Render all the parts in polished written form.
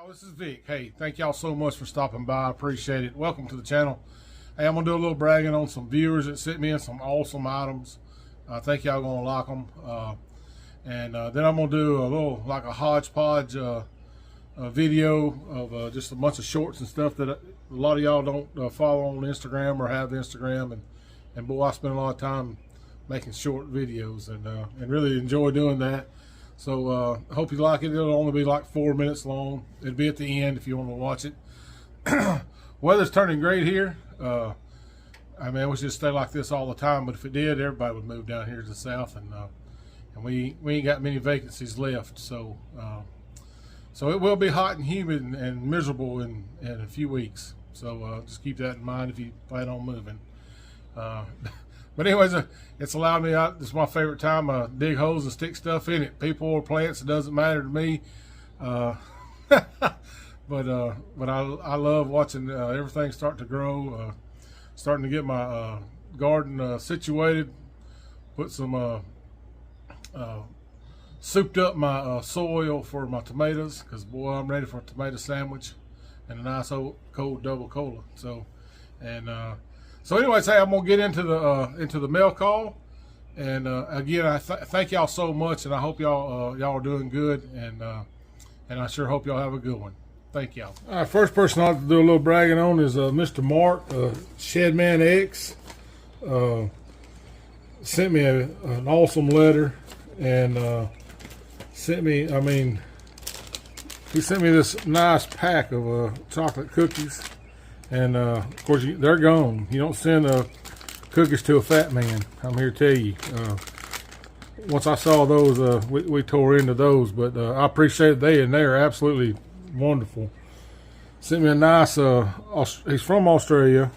Oh, this is Vic. Hey, thank y'all so much for stopping by. I appreciate it. Welcome to the channel. Hey, I'm gonna do a little bragging on some viewers that sent me in some awesome items. I think y'all gonna like them. Then I'm gonna do a little like a hodgepodge video of just a bunch of shorts and stuff that a lot of y'all don't follow on Instagram or have Instagram. And boy, I spend a lot of time making short videos and really enjoy doing that. So I hope you like it. It'll only be like 4 minutes long. It'll be at the end if you want to watch it. Weather's turning great here. I mean, it would just stay like this all the time, but if it did, everybody would move down here to the south, and we ain't got many vacancies left. So it will be hot and humid and miserable in a few weeks. So just keep that in mind if you plan on moving. But anyways, it's allowed me out. This is my favorite time. Dig holes and stick stuff in it. People or plants, it doesn't matter to me. But I love watching everything start to grow. Starting to get my garden situated. Put some souped up my soil for my tomatoes, because boy, I'm ready for a tomato sandwich and a nice old cold double cola. So anyways, hey, I'm gonna get into the mail call, and again, I thank y'all so much, and I hope y'all are doing good, and I sure hope y'all have a good one. Thank y'all. All right, first person I'll do a little bragging on is Mr. Mark, Shedman X. Sent me an awesome letter, and he sent me this nice pack of chocolate cookies. And of course, they're gone. You don't send cookies to a fat man. I'm here to tell you. Once I saw those, we tore into those. But I appreciate they are absolutely wonderful. Sent me a nice. He's from Australia,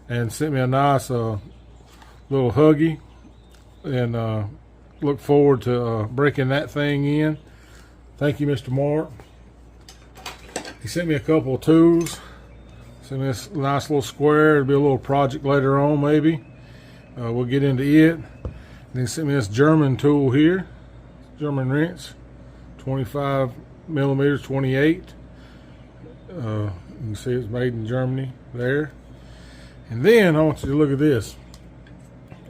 and sent me a nice little huggy. And look forward to breaking that thing in. Thank you, Mr. Mark. He sent me a couple of tools. Send me this nice little square. It'll be a little project later on, maybe. We'll get into it. And he sent me this German tool here, German wrench, 25 millimeters, 28. You can see it's made in Germany there. And then I want you to look at this.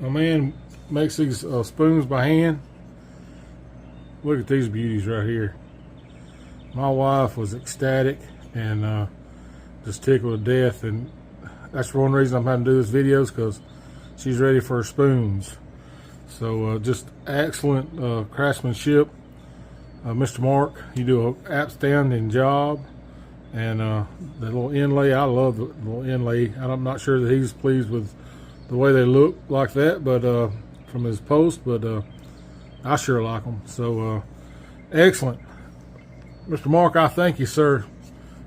My man makes these spoons by hand. Look at these beauties right here. My wife was ecstatic and just tickled to death, and that's one reason I'm having to do this video, is because she's ready for her spoons. So just excellent craftsmanship. Mr. Mark, you do an outstanding job. And the little inlay, I love the little inlay. I'm not sure that he's pleased with the way they look like that, but from his post, but I sure like them. So excellent. Mr. Mark, I thank you, sir.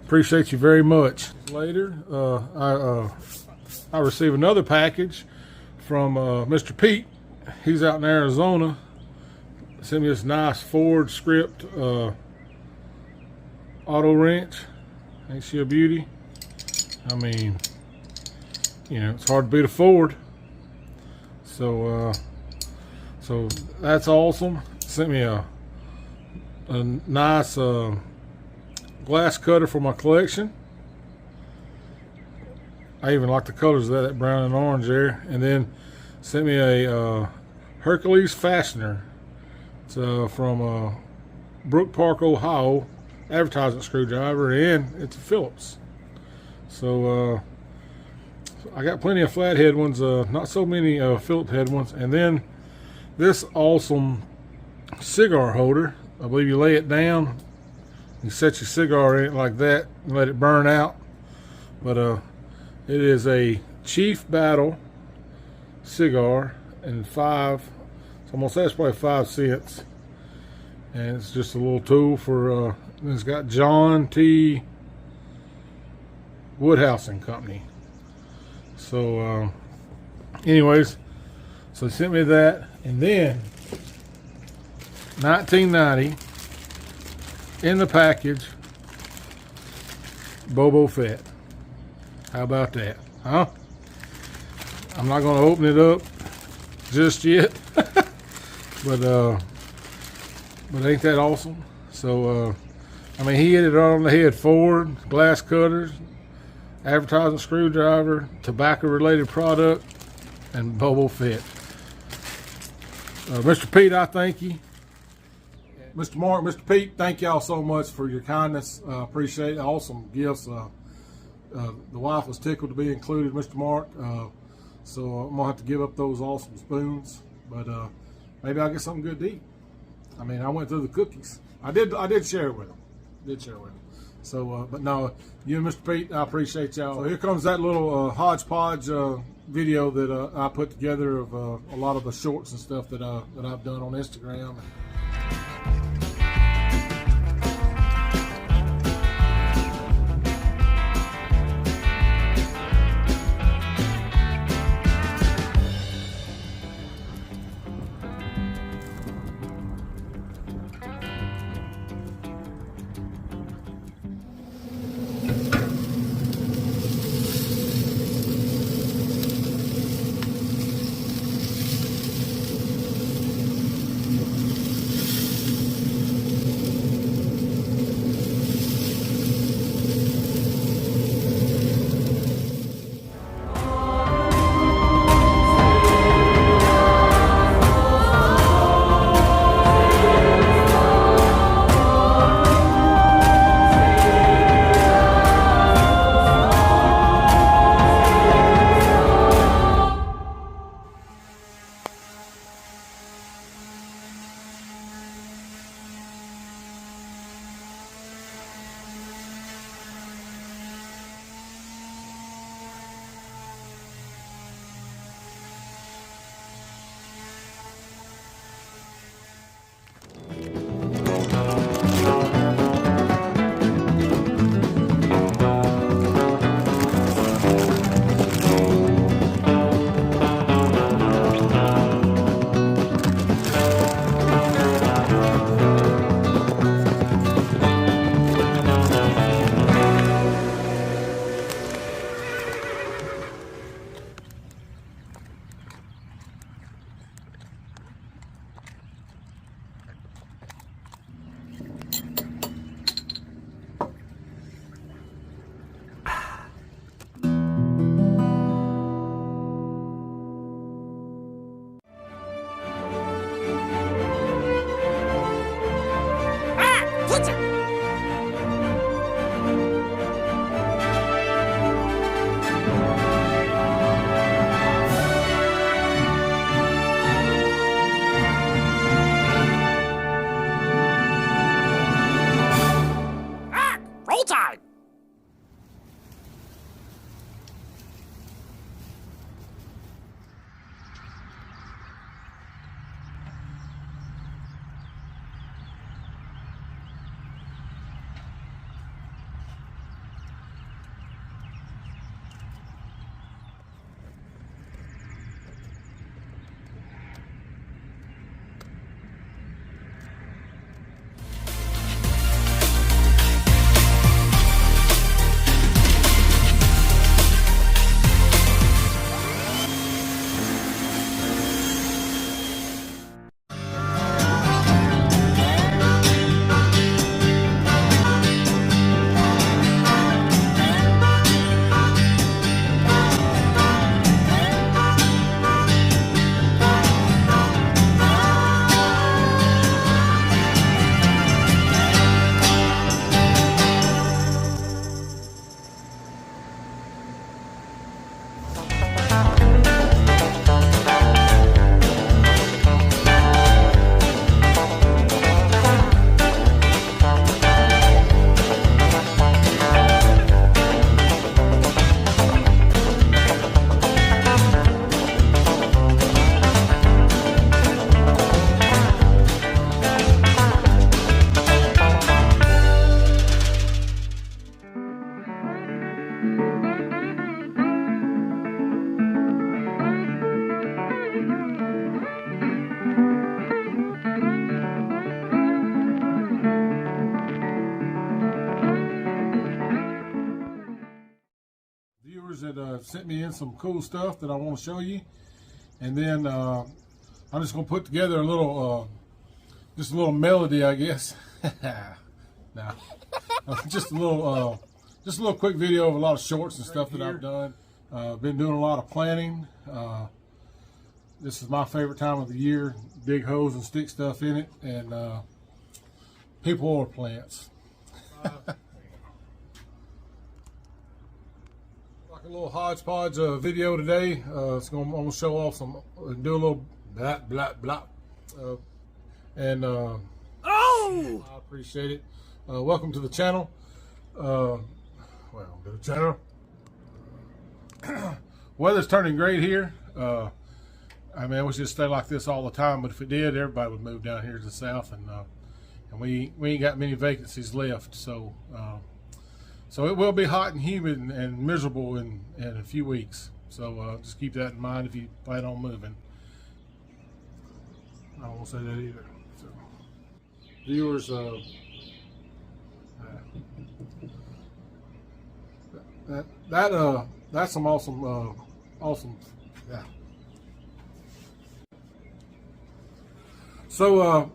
Appreciate you very much. Later, I received another package from Mr. Pete. He's out in Arizona. Sent me this nice Ford script auto wrench. Ain't she a beauty? I mean, you know, it's hard to beat a Ford. So that's awesome. Sent me a nice glass cutter for my collection. I even like the colors of that brown and orange there. And then sent me a Hercules fastener. It's from Brook Park, Ohio. Advertising screwdriver, and it's a Phillips. So I got plenty of flathead ones, not so many Phillips head ones. And then this awesome cigar holder. I believe you lay it down, you set your cigar in it like that and let it burn out. But it is a Chief Battle cigar, and so I'm gonna say it's probably 5 cents. And it's just a little tool for it's got John T. Woodhouse and Company. So anyways, so they sent me that. And then 1990 in the package, Boba Fett. How about that, huh? I'm not going to open it up just yet. but ain't that awesome? So I mean, he hit it right on the head. Ford, glass cutters, advertising screwdriver, tobacco-related product, and Bobo Fit. Mr. Pete, I thank you. Mr. Mark, Mr. Pete, thank y'all so much for your kindness. Appreciate it. Awesome gifts. The wife was tickled to be included, Mr. Mark. So I'm gonna have to give up those awesome spoons, but maybe I'll get something good to eat. I mean, I went through the cookies. I did share it with them. So, but no, you and Mr. Pete, I appreciate y'all. So here comes that little hodgepodge video that I put together of a lot of the shorts and stuff that I've done on Instagram. That sent me in some cool stuff that I want to show you, and then I'm just gonna put together a little just a little melody, I guess. Now, just a little quick video of a lot of shorts and stuff that I've done. Been doing a lot of planting. This is my favorite time of the year. Big hose and stick stuff in it, and people order plants. Like a little hodgepodge video today. I'm gonna show off do a little blah blah blah, and I appreciate it. Welcome to the channel. Welcome to the channel. Weather's turning great here. I mean, we should stay like this all the time, but if it did, everybody would move down here to the south, and we ain't got many vacancies left. So so it will be hot and humid and miserable in a few weeks. So just keep that in mind if you plan on moving. I won't say that either. So, viewers, that's some awesome, yeah. So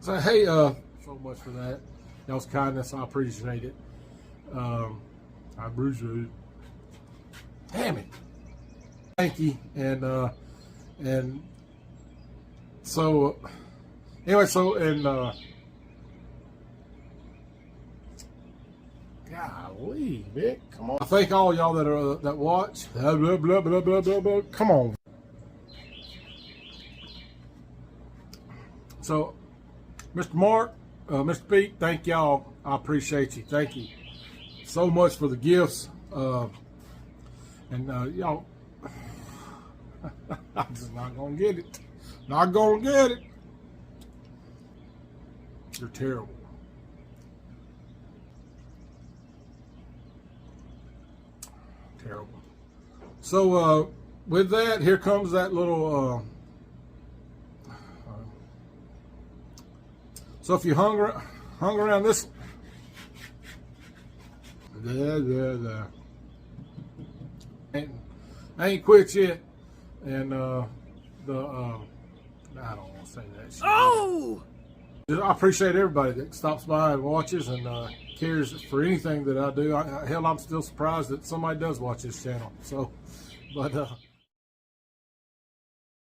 hey, so much for that. Y'all's kindness, I appreciate it. I appreciate it. Damn it. Thank you. And so anyway, golly, Vic, come on. I thank all y'all that watch. Blah, blah, blah, blah, blah, blah, blah. Come on. So, Mr. Mark, Mr. Pete, thank y'all. I appreciate you. Thank you so much for the gifts. And y'all, I'm just not gonna get it. Not gonna get it. You're terrible. Terrible. So with that, here comes that little. So if you hung around this, I ain't quit yet, and I don't want to say that shit. Oh! I appreciate everybody that stops by and watches and cares for anything that I do. Hell, I'm still surprised that somebody does watch this channel. So, but